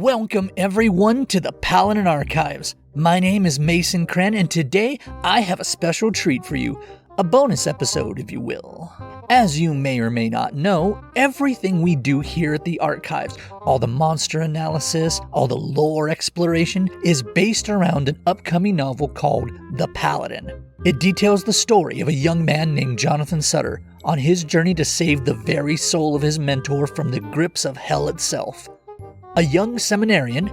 Welcome everyone to the Paladin Archives. My name is Mason Cren, and today I have a special treat for you. A bonus episode, if you will. As you may or may not know, everything we do here at the Archives, all the monster analysis, all the lore exploration, is based around an upcoming novel called The Paladin. It details the story of a young man named Jonathan Sutter on his journey to save the very soul of his mentor from the grips of hell itself. A young seminarian,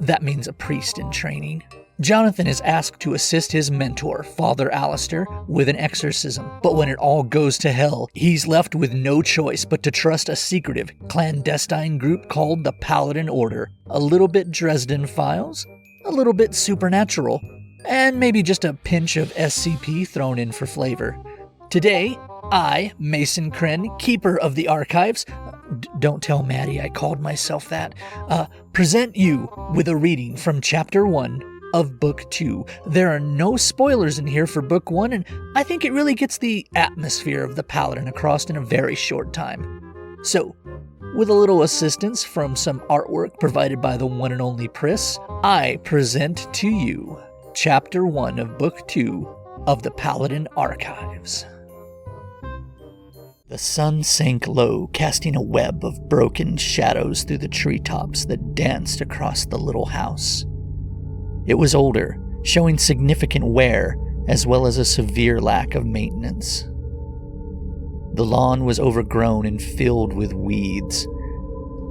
that means a priest in training, Jonathan is asked to assist his mentor, Father Alistair, with an exorcism. But when it all goes to hell, he's left with no choice but to trust a secretive, clandestine group called the Paladin Order. A little bit Dresden Files, a little bit supernatural, and maybe just a pinch of SCP thrown in for flavor. Today, I, Mason Cren, keeper of the Archives, don't tell Maddie I called myself that, present you with a reading from Chapter 1 of Book 2. There are no spoilers in here for Book 1, and I think it really gets the atmosphere of the Paladin across in a very short time. So, with a little assistance from some artwork provided by the one and only Priss, I present to you Chapter 1 of Book 2 of the Paladin Archives. The sun sank low, casting a web of broken shadows through the treetops that danced across the little house. It was older, showing significant wear as well as a severe lack of maintenance. The lawn was overgrown and filled with weeds.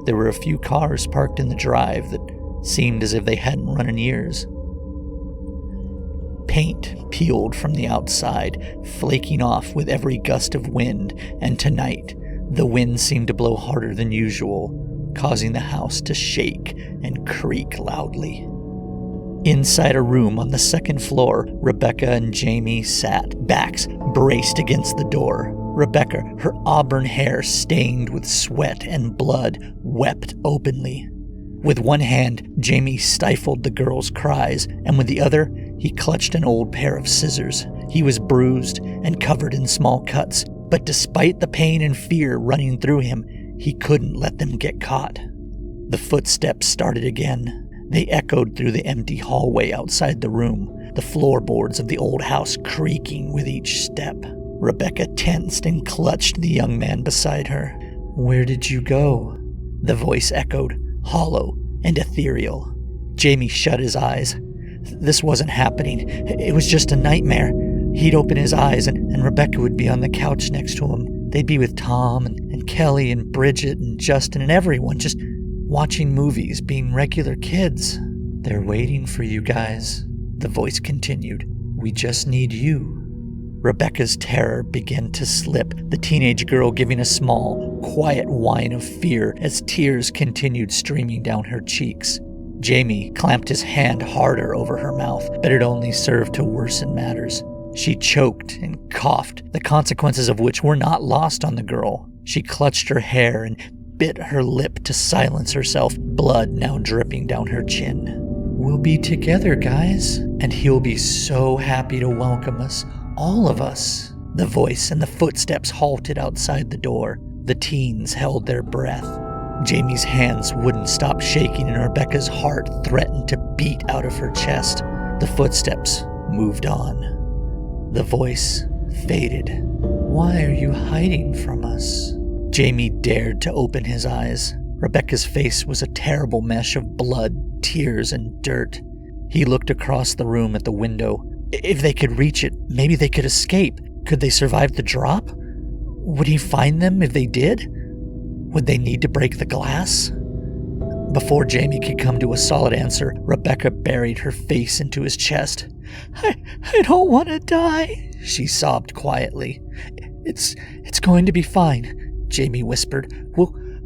There were a few cars parked in the drive that seemed as if they hadn't run in years. Paint peeled from the outside, flaking off with every gust of wind, and tonight, the wind seemed to blow harder than usual, causing the house to shake and creak loudly. Inside a room on the second floor, Rebecca and Jamie sat, backs braced against the door. Rebecca, her auburn hair stained with sweat and blood, wept openly. With one hand, Jamie stifled the girl's cries, and with the other, he clutched an old pair of scissors. He was bruised and covered in small cuts, but despite the pain and fear running through him, he couldn't let them get caught. The footsteps started again. They echoed through the empty hallway outside the room, the floorboards of the old house creaking with each step. Rebecca tensed and clutched the young man beside her. "Where did you go?" The voice echoed, hollow and ethereal. Jamie shut his eyes. This wasn't happening. It was just a nightmare. He'd open his eyes and Rebecca would be on the couch next to him. They'd be with Tom and Kelly and Bridget and Justin and everyone, just watching movies, being regular kids. "They're waiting for you guys," the voice continued. "We just need you." Rebecca's terror began to slip, the teenage girl giving a small, quiet whine of fear as tears continued streaming down her cheeks. Jamie clamped his hand harder over her mouth, but it only served to worsen matters. She choked and coughed, the consequences of which were not lost on the girl. She clutched her hair and bit her lip to silence herself, blood now dripping down her chin. "We'll be together, guys, and he'll be so happy to welcome us, all of us." The voice and the footsteps halted outside the door. The teens held their breath. Jamie's hands wouldn't stop shaking and Rebecca's heart threatened to beat out of her chest. The footsteps moved on. The voice faded. "Why are you hiding from us?" Jamie dared to open his eyes. Rebecca's face was a terrible mesh of blood, tears, and dirt. He looked across the room at the window. If they could reach it, maybe they could escape. Could they survive the drop? Would he find them if they did? Would they need to break the glass? Before Jamie could come to a solid answer, Rebecca buried her face into his chest. I don't want to die," she sobbed quietly. It's going to be fine," Jamie whispered.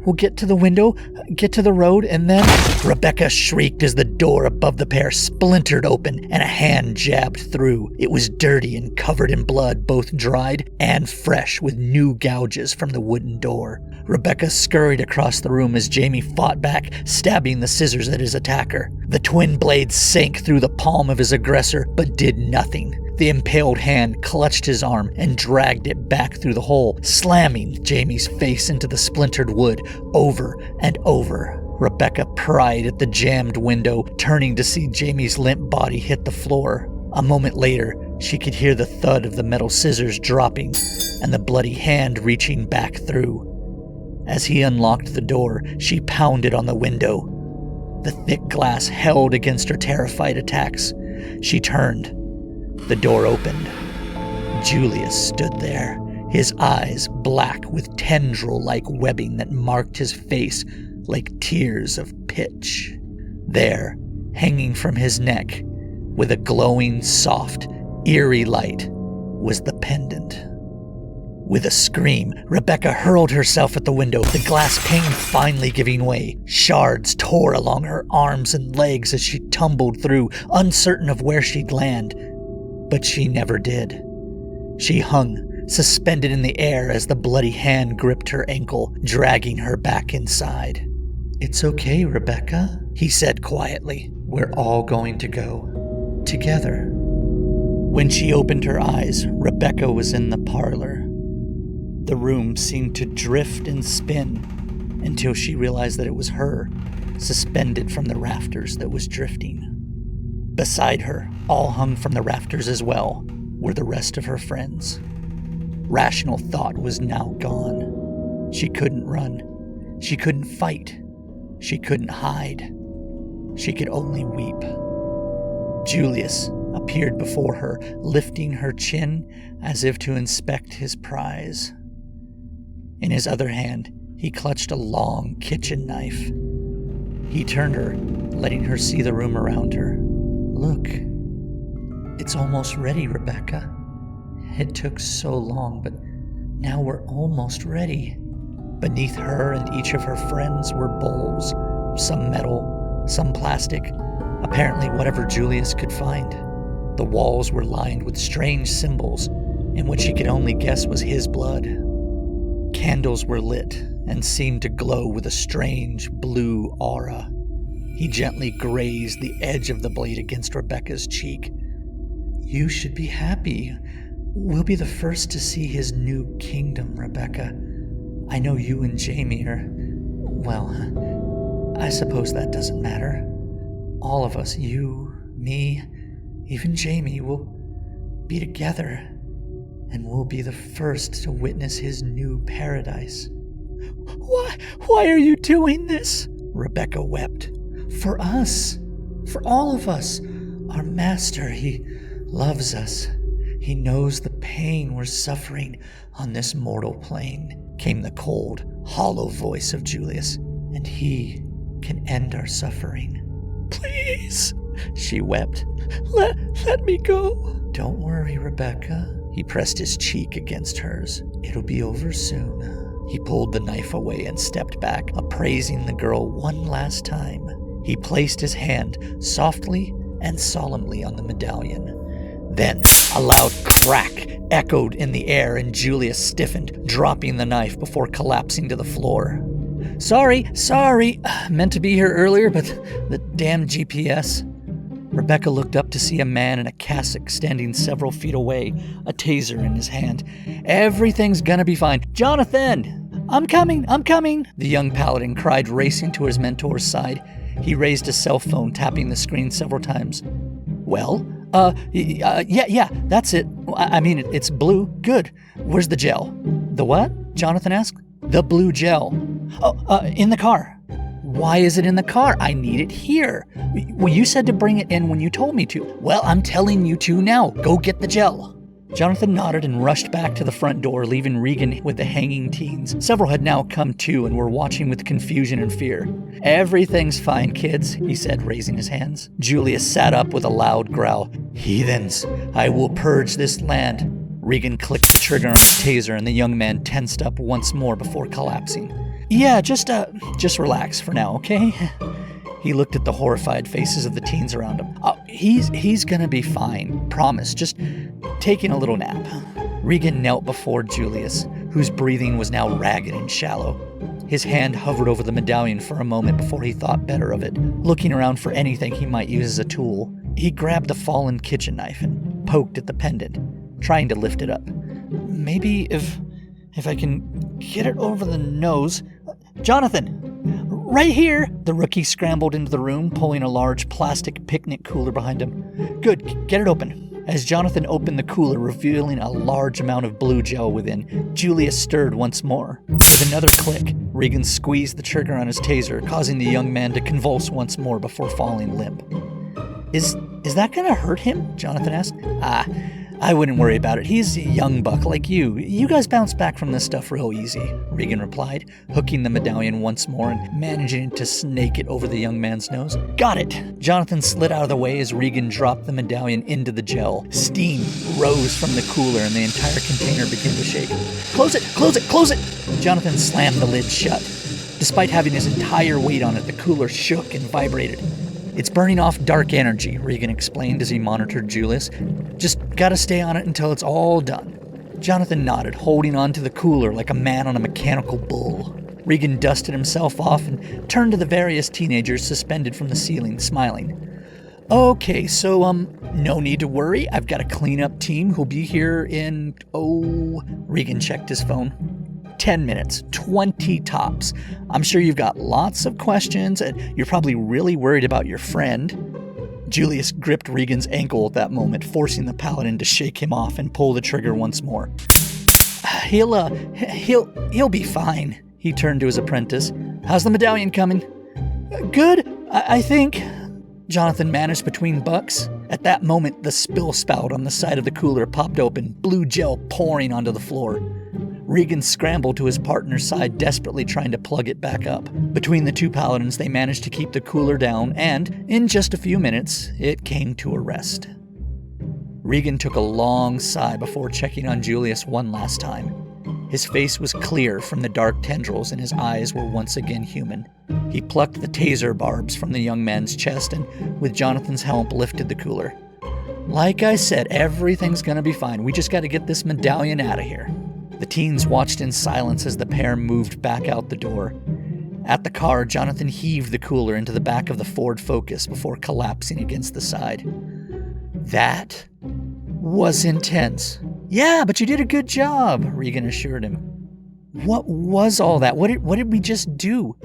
We'll get to the window, get to the road, and then..." Rebecca shrieked as the door above the pair splintered open and a hand jabbed through. It was dirty and covered in blood, both dried and fresh, with new gouges from the wooden door. Rebecca scurried across the room as Jamie fought back, stabbing the scissors at his attacker. The twin blades sank through the palm of his aggressor, but did nothing. The impaled hand clutched his arm and dragged it back through the hole, slamming Jamie's face into the splintered wood over and over. Rebecca pried at the jammed window, turning to see Jamie's limp body hit the floor. A moment later, she could hear the thud of the metal scissors dropping and the bloody hand reaching back through. As he unlocked the door, she pounded on the window. The thick glass held against her terrified attacks. She turned. The door opened. Julius stood there, his eyes black with tendril-like webbing that marked his face like tears of pitch. There, hanging from his neck, with a glowing, soft, eerie light, was the pendant. With a scream, Rebecca hurled herself at the window, the glass pane finally giving way. Shards tore along her arms and legs as she tumbled through, uncertain of where she'd land. But she never did. She hung, suspended in the air as the bloody hand gripped her ankle, dragging her back inside. "It's okay, Rebecca," he said quietly. "We're all going to go. Together." When she opened her eyes, Rebecca was in the parlor. The room seemed to drift and spin until she realized that it was her, suspended from the rafters that was drifting. Beside her, all hung from the rafters as well, were the rest of her friends. Rational thought was now gone. She couldn't run. She couldn't fight. She couldn't hide. She could only weep. Julius appeared before her, lifting her chin as if to inspect his prize. In his other hand, he clutched a long kitchen knife. He turned her, letting her see the room around her. "Look, it's almost ready, Rebecca. It took so long, but now we're almost ready." Beneath her and each of her friends were bowls, some metal, some plastic, apparently whatever Julius could find. The walls were lined with strange symbols, in which he could only guess was his blood. Candles were lit and seemed to glow with a strange blue aura. He gently grazed the edge of the blade against Rebecca's cheek. "You should be happy. We'll be the first to see his new kingdom, Rebecca. I know you and Jamie are... well, I suppose that doesn't matter. All of us, you, me, even Jamie, will be together, and we'll be the first to witness his new paradise." Why are you doing this?" Rebecca wept. "For us. For all of us. Our master, he loves us. He knows the pain we're suffering on this mortal plane," came the cold, hollow voice of Julius, "and he can end our suffering." "Please," she wept. Let me go." "Don't worry, Rebecca." He pressed his cheek against hers. "It'll be over soon." He pulled the knife away and stepped back, appraising the girl one last time. He placed his hand softly and solemnly on the medallion. Then a loud crack echoed in the air and Julius stiffened, dropping the knife before collapsing to the floor. Sorry. Meant to be here earlier, but the damn GPS." Rebecca looked up to see a man in a cassock standing several feet away, a taser in his hand. "Everything's gonna be fine. Jonathan! I'm coming! The young paladin cried, racing to his mentor's side. He raised his cell phone, tapping the screen several times. "Well? Yeah, that's it. I mean, it's blue. Good. Where's the gel?" "The what?" Jonathan asked. "The blue gel." "Oh, in the car." "Why is it in the car? I need it here." "Well, you said to bring it in when you told me to." "Well, I'm telling you to now. Go get the gel." Jonathan nodded and rushed back to the front door, leaving Regan with the hanging teens. Several had now come to and were watching with confusion and fear. "Everything's fine, kids," he said, raising his hands. Julius sat up with a loud growl. "Heathens, I will purge this land." Regan clicked the trigger on his taser and the young man tensed up once more before collapsing. "Yeah, just relax for now, okay?" He looked at the horrified faces of the teens around him. He's gonna be fine, promise. Just taking a little nap." Regan knelt before Julius, whose breathing was now ragged and shallow. His hand hovered over the medallion for a moment before he thought better of it, looking around for anything he might use as a tool. He grabbed the fallen kitchen knife and poked at the pendant, trying to lift it up. "Maybe if I can get it over the nose..." "Jonathan! Right here!" The rookie scrambled into the room, pulling a large plastic picnic cooler behind him. Good, get it open. As Jonathan opened the cooler, revealing a large amount of blue gel within, Julius stirred once more. With another click, Regan squeezed the trigger on his taser, causing the young man to convulse once more before falling limp. Is that gonna hurt him? Jonathan asked. I wouldn't worry about it. He's a young buck like you. You guys bounce back from this stuff real easy, Regan replied, hooking the medallion once more and managing to snake it over the young man's nose. Got it! Jonathan slid out of the way as Regan dropped the medallion into the gel. Steam rose from the cooler and the entire container began to shake. Close it! Close it! Close it! Jonathan slammed the lid shut. Despite having his entire weight on it, the cooler shook and vibrated. It's burning off dark energy, Regan explained as he monitored Julius. Just gotta stay on it until it's all done. Jonathan nodded, holding on to the cooler like a man on a mechanical bull. Regan dusted himself off and turned to the various teenagers suspended from the ceiling, smiling. Okay, so, no need to worry. I've got a cleanup team who'll be here in, Regan checked his phone. 10 minutes, 20 tops. I'm sure you've got lots of questions, and you're probably really worried about your friend. Julius gripped Regan's ankle at that moment, forcing the paladin to shake him off and pull the trigger once more. He'll be fine. He turned to his apprentice. How's the medallion coming? Good, I think. Jonathan managed between bucks. At that moment, the spill spout on the side of the cooler popped open, blue gel pouring onto the floor. Regan scrambled to his partner's side, desperately trying to plug it back up. Between the two paladins, they managed to keep the cooler down, and in just a few minutes, it came to a rest. Regan took a long sigh before checking on Julius one last time. His face was clear from the dark tendrils, and his eyes were once again human. He plucked the taser barbs from the young man's chest, and with Jonathan's help, lifted the cooler. Like I said, everything's gonna be fine. We just gotta get this medallion out of here. The teens watched in silence as the pair moved back out the door. At the car, Jonathan heaved the cooler into the back of the Ford Focus before collapsing against the side. That was intense. Yeah, but you did a good job, Regan assured him. What was all that? What did we just do?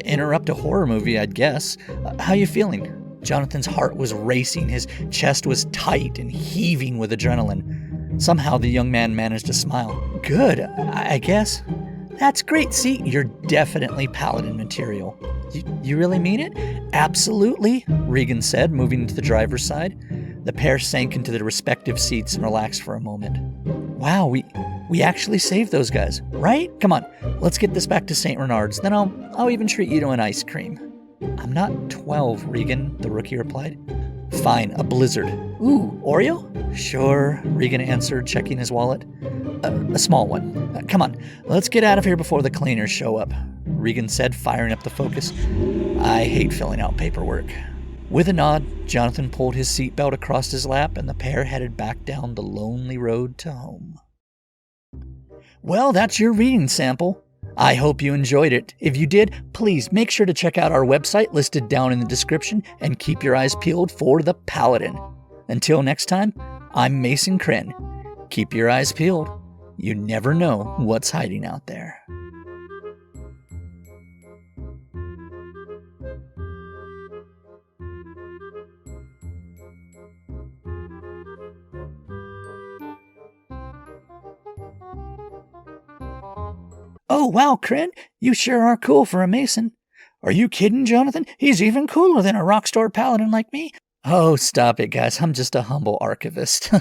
Interrupt a horror movie, I'd guess. How you feeling? Jonathan's heart was racing. His chest was tight and heaving with adrenaline. Somehow the young man managed to smile. Good, I guess. That's great. See, you're definitely paladin material. You really mean it? Absolutely, Regan said, moving to the driver's side. The pair sank into their respective seats and relaxed for a moment. Wow, we actually saved those guys, right? Come on, let's get this back to St. Renard's. Then I'll even treat you to an ice cream. I'm not 12, Regan, the rookie replied. Fine, a blizzard. Ooh, Oreo? Sure, Regan answered, checking his wallet. A small one. Come on, let's get out of here before the cleaners show up, Regan said, firing up the Focus. I hate filling out paperwork. With a nod, Jonathan pulled his seatbelt across his lap, and the pair headed back down the lonely road to home. Well, that's your reading sample. I hope you enjoyed it. If you did, please make sure to check out our website listed down in the description and keep your eyes peeled for the Paladin. Until next time, I'm Mason Cren. Keep your eyes peeled. You never know what's hiding out there. Oh, wow, Cren, you sure are cool for a Mason. Are you kidding, Jonathan? He's even cooler than a rockstar paladin like me. Oh, stop it, guys. I'm just a humble archivist.